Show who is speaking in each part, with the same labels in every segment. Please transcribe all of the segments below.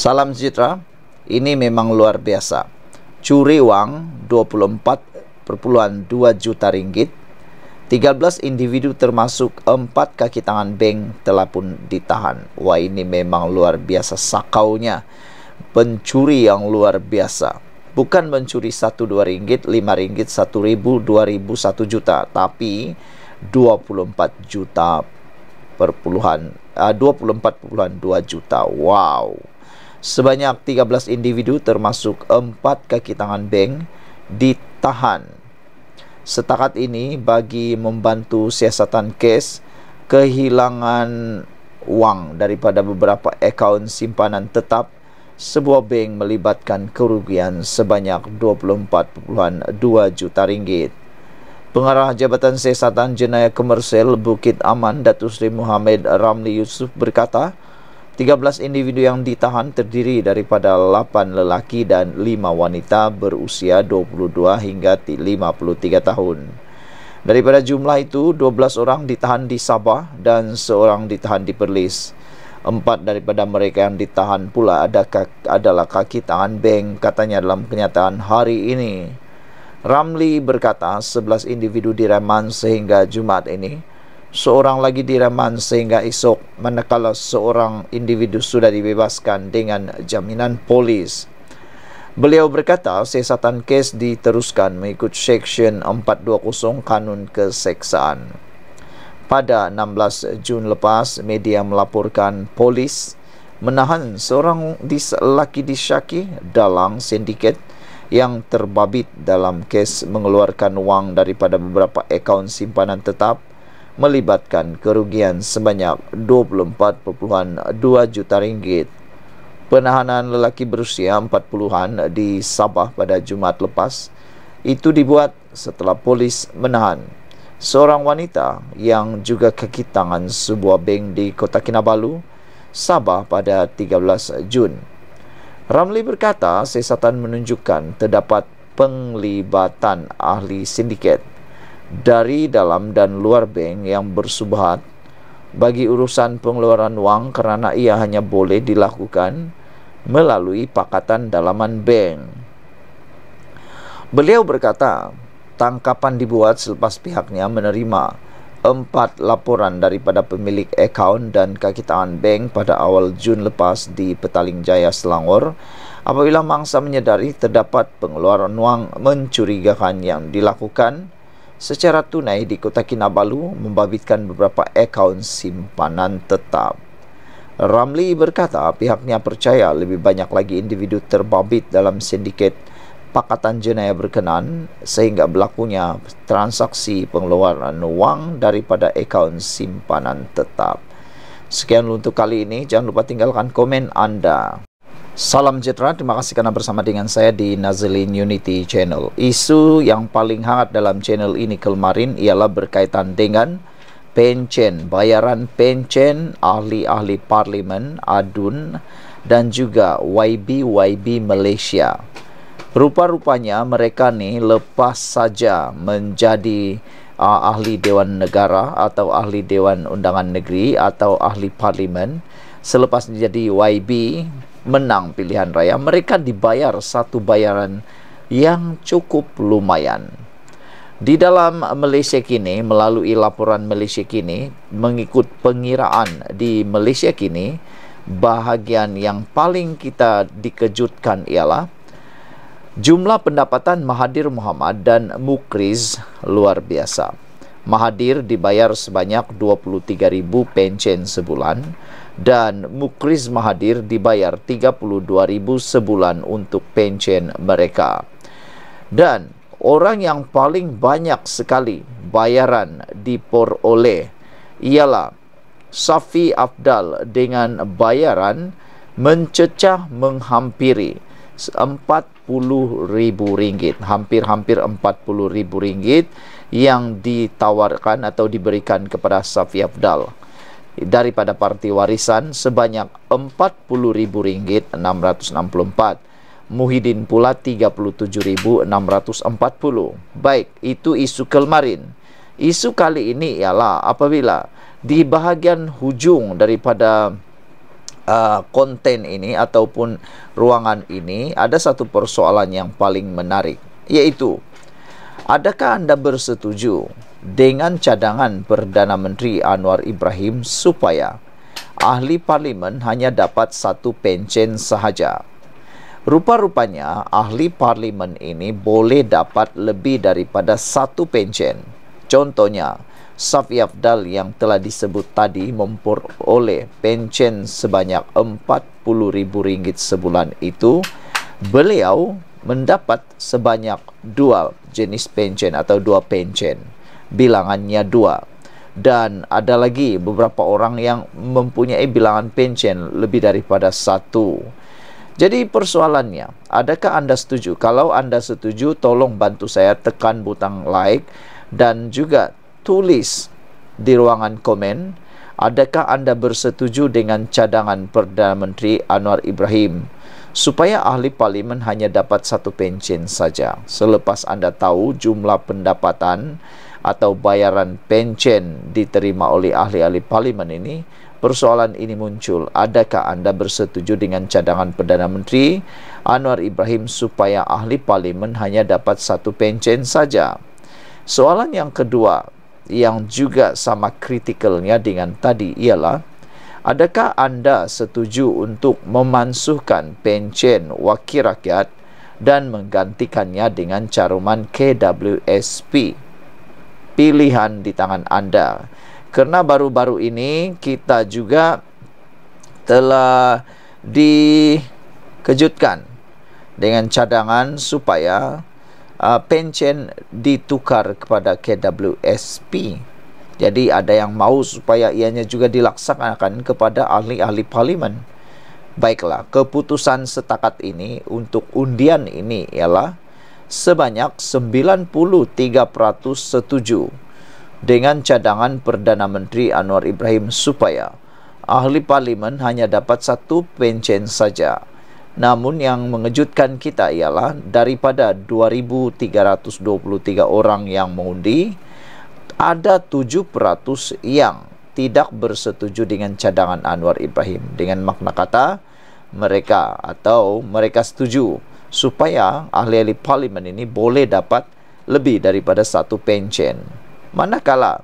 Speaker 1: Salam sejahtera, ini memang luar biasa. Curi uang 24,2 juta ringgit, 13 individu termasuk 4 kaki tangan bank telah pun ditahan. Wah, ini memang luar biasa sakaunya. Pencuri yang luar biasa. Bukan mencuri 1-2 ringgit, 5 ringgit, 1.000, 2.000, 1 juta, tapi 24,2 juta. Wow. Sebanyak 13 individu termasuk 4 kaki tangan bank ditahan. Setakat ini, bagi membantu siasatan kes, kehilangan wang daripada beberapa akaun simpanan tetap, sebuah bank melibatkan kerugian sebanyak 24,2 juta ringgit. Pengarah Jabatan Siasatan Jenayah Komersial Bukit Aman, Datuk Seri Muhammad Ramli Yusof berkata, 13 individu yang ditahan terdiri daripada 8 lelaki dan 5 wanita berusia 22 hingga 53 tahun. Daripada jumlah itu, 12 orang ditahan di Sabah dan seorang ditahan di Perlis. 4 daripada mereka yang ditahan pula adalah kaki tangan bank, katanya dalam kenyataan hari ini. Ramli berkata 11 individu direman sehingga Jumaat ini, seorang lagi direman sehingga esok, manakala seorang individu sudah dibebaskan dengan jaminan polis. Beliau berkata siasatan kes diteruskan mengikut Seksyen 420 Kanun Keseksaan. Pada 16 Jun lepas, media melaporkan polis menahan seorang lelaki disyaki dalam sindiket yang terbabit dalam kes mengeluarkan wang daripada beberapa akaun simpanan tetap, melibatkan kerugian sebanyak 24,2 juta ringgit. Penahanan lelaki berusia 40-an di Sabah pada Jumaat lepas itu dibuat setelah polis menahan seorang wanita yang juga kaki tangan sebuah bank di Kota Kinabalu, Sabah pada 13 Jun. Ramli berkata siasatan menunjukkan terdapat penglibatan ahli sindiket dari dalam dan luar bank yang bersubhat bagi urusan pengeluaran wang kerana ia hanya boleh dilakukan melalui pakatan dalaman bank. Beliau berkata, tangkapan dibuat selepas pihaknya menerima 4 laporan daripada pemilik akaun dan kaki tangan bank pada awal Jun lepas di Petaling Jaya, Selangor, apabila mangsa menyedari terdapat pengeluaran wang mencurigakan yang dilakukan secara tunai di Kota Kinabalu membabitkan beberapa akaun simpanan tetap. Ramli berkata pihaknya percaya lebih banyak lagi individu terbabit dalam sindiket pakatan jenayah berkenan sehingga berlakunya transaksi pengeluaran wang daripada akaun simpanan tetap. Sekian untuk kali ini. Jangan lupa tinggalkan komen anda. Salam sejahtera, terima kasih kerana bersama dengan saya di Nazilin Unity Channel. Isu yang paling hangat dalam channel ini kemarin ialah berkaitan dengan pencen, bayaran pencen ahli-ahli parlimen, ADUN dan juga YB Malaysia. Rupa-rupanya mereka ni lepas saja menjadi ahli Dewan Negara atau ahli Dewan Undangan Negeri atau ahli parlimen, selepas menjadi YB menang pilihan raya, mereka dibayar satu bayaran yang cukup lumayan. Di dalam Malaysia kini, melalui laporan Malaysia kini, mengikut pengiraan di Malaysia kini, bahagian yang paling kita dikejutkan ialah jumlah pendapatan Mahathir Mohamad dan Mukriz luar biasa. Mahathir dibayar sebanyak 23,000 pencen sebulan dan Mukriz Mahathir dibayar 32,000 sebulan untuk pencen mereka. Dan orang yang paling banyak sekali bayaran diperoleh ialah Safi Afdal dengan bayaran mencecah menghampiri 40,000 ringgit, hampir-hampir 40,000 ringgit yang ditawarkan atau diberikan kepada Safi Afdal daripada parti warisan sebanyak 40,000 ringgit 664. Muhyiddin pula 37,640. Baik, itu isu kemarin. Isu kali ini ialah apabila di bahagian hujung daripada konten ini ataupun ruangan ini, ada satu persoalan yang paling menarik, yaitu adakah Anda bersetuju dengan cadangan Perdana Menteri Anwar Ibrahim supaya ahli parlimen hanya dapat satu pencen sahaja? Rupa-rupanya ahli parlimen ini boleh dapat lebih daripada satu pencen. Contohnya, Safi Afdal yang telah disebut tadi memperoleh pencen sebanyak RM40.000 sebulan itu, beliau mendapat sebanyak dua jenis pencen atau dua pencen, bilangannya dua. Dan ada lagi beberapa orang yang mempunyai bilangan pencen lebih daripada satu. Jadi persoalannya, adakah Anda setuju? Kalau Anda setuju, tolong bantu saya tekan butang like dan juga tulis di ruangan komen, adakah Anda bersetuju dengan cadangan Perdana Menteri Anwar Ibrahim supaya ahli parlimen hanya dapat satu pencen saja? Selepas Anda tahu jumlah pendapatan atau bayaran pencen diterima oleh ahli-ahli parlimen ini, persoalan ini muncul. Adakah Anda bersetuju dengan cadangan Perdana Menteri Anwar Ibrahim supaya ahli parlimen hanya dapat satu pencen saja? Soalan yang kedua yang juga sama kritikalnya dengan tadi ialah, adakah Anda setuju untuk memansuhkan pencen wakil rakyat dan menggantikannya dengan caruman KWSP? Pilihan di tangan Anda. Karena baru-baru ini kita juga telah dikejutkan dengan cadangan supaya pencen ditukar kepada KWSP. Jadi ada yang mau supaya ianya juga dilaksanakan kepada ahli-ahli parlimen. Baiklah, keputusan setakat ini untuk undian ini ialah sebanyak 93% setuju dengan cadangan Perdana Menteri Anwar Ibrahim supaya ahli parlimen hanya dapat satu pencen saja. Namun yang mengejutkan kita ialah daripada 2.323 orang yang mengundi, ada 7% yang tidak bersetuju dengan cadangan Anwar Ibrahim. Dengan makna kata, mereka setuju supaya ahli-ahli parlimen ini boleh dapat lebih daripada satu pencen. Manakala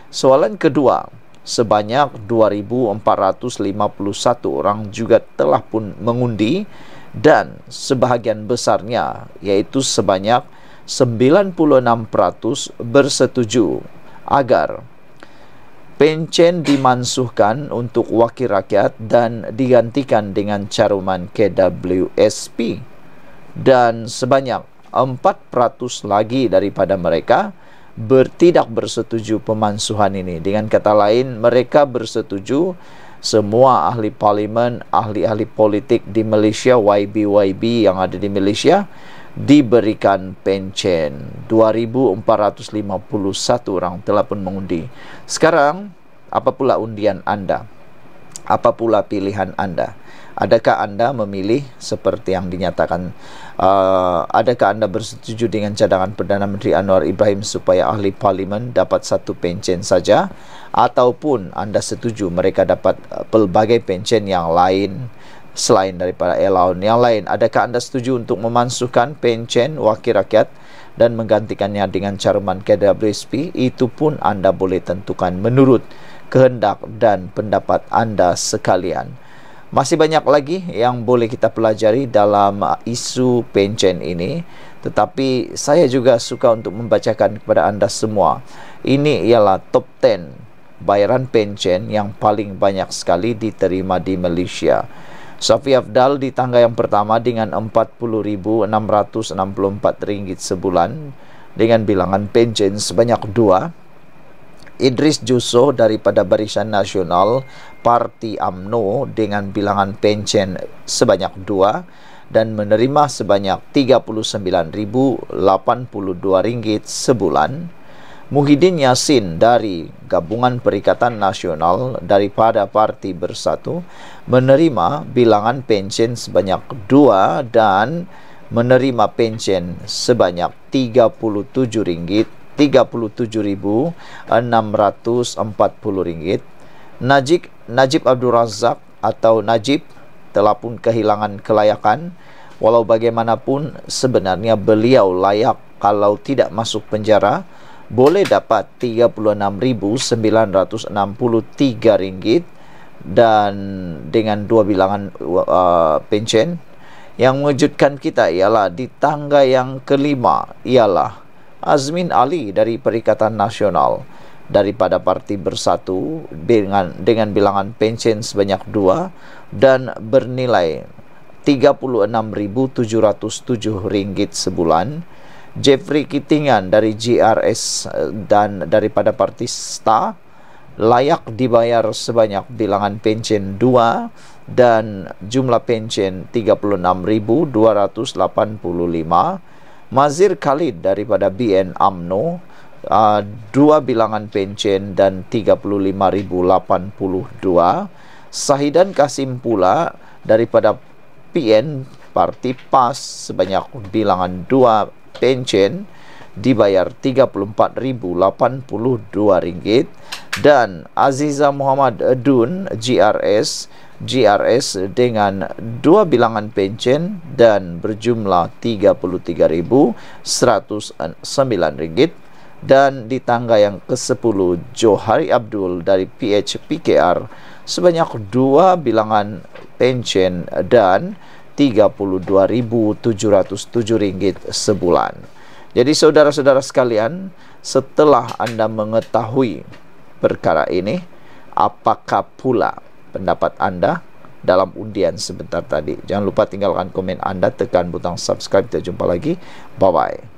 Speaker 1: soalan kedua, sebanyak 2.451 orang juga telah pun mengundi dan sebahagian besarnya, yaitu sebanyak 96% bersetuju agar pencen dimansuhkan untuk wakil rakyat dan digantikan dengan caruman KWSP. Dan sebanyak 4% lagi daripada mereka tidak bersetuju pemansuhan ini. Dengan kata lain, mereka bersetuju semua ahli parlimen, ahli-ahli politik di Malaysia, YB yang ada di Malaysia, diberikan pencen. 2.451 orang telah pun mengundi. Sekarang, apa pula undian Anda? Apa pula pilihan Anda? Adakah Anda memilih seperti yang dinyatakan? Adakah Anda bersetuju dengan cadangan Perdana Menteri Anwar Ibrahim supaya ahli parlimen dapat satu pencen saja? Ataupun Anda setuju mereka dapat pelbagai pencen yang lain selain daripada allowance yang lain? Adakah Anda setuju untuk memansuhkan pencen wakil rakyat dan menggantikannya dengan caruman KWSP? Itu pun Anda boleh tentukan menurut kehendak dan pendapat Anda sekalian. Masih banyak lagi yang boleh kita pelajari dalam isu pencen ini, tetapi saya juga suka untuk membacakan kepada anda semua. Ini ialah top 10 bayaran pencen yang paling banyak sekali diterima di Malaysia. Safi Afdal di tangga yang pertama dengan RM40.664 sebulan dengan bilangan pencen sebanyak 2. Idris Jusso daripada Barisan Nasional Parti UMNO dengan bilangan pencen sebanyak 2 dan menerima sebanyak RM39.082 sebulan. Muhyiddin Yassin dari Gabungan Perikatan Nasional daripada Parti Bersatu menerima bilangan pencen sebanyak 2 dan menerima pencen sebanyak RM37.640. Najib Abdul Razak atau Najib telah pun kehilangan kelayakan. Walau bagaimanapun sebenarnya beliau layak kalau tidak masuk penjara boleh dapat Rp36.963 dan dengan 2 bilangan pension. Yang mengejutkan kita ialah di tangga yang kelima ialah Azmin Ali dari Perikatan Nasional daripada Parti Bersatu dengan bilangan pension sebanyak 2 dan bernilai Rp36.707 sebulan. Jeffrey Kitingan dari GRS dan daripada Parti STA layak dibayar sebanyak bilangan pension 2 dan jumlah pension Rp36.285. Mazir Khalid daripada BN AMNO 2 bilangan pension dan Rp35.082. Sahidan Kasim pula daripada PN Parti PAS sebanyak bilangan 2 pension dibayar Rp34.082 dan Aziza Muhammad Dun GRS dengan 2 bilangan pension dan berjumlah Rp33.109 dan di tangga yang ke-10 Johari Abdul dari PHPKR sebanyak 2 bilangan pension dan Rp32.707 sebulan. Jadi saudara-saudara sekalian, setelah Anda mengetahui perkara ini, apakah pula pendapat Anda dalam undian sebentar tadi? Jangan lupa tinggalkan komen Anda, tekan butang subscribe. Kita jumpa lagi. Bye-bye.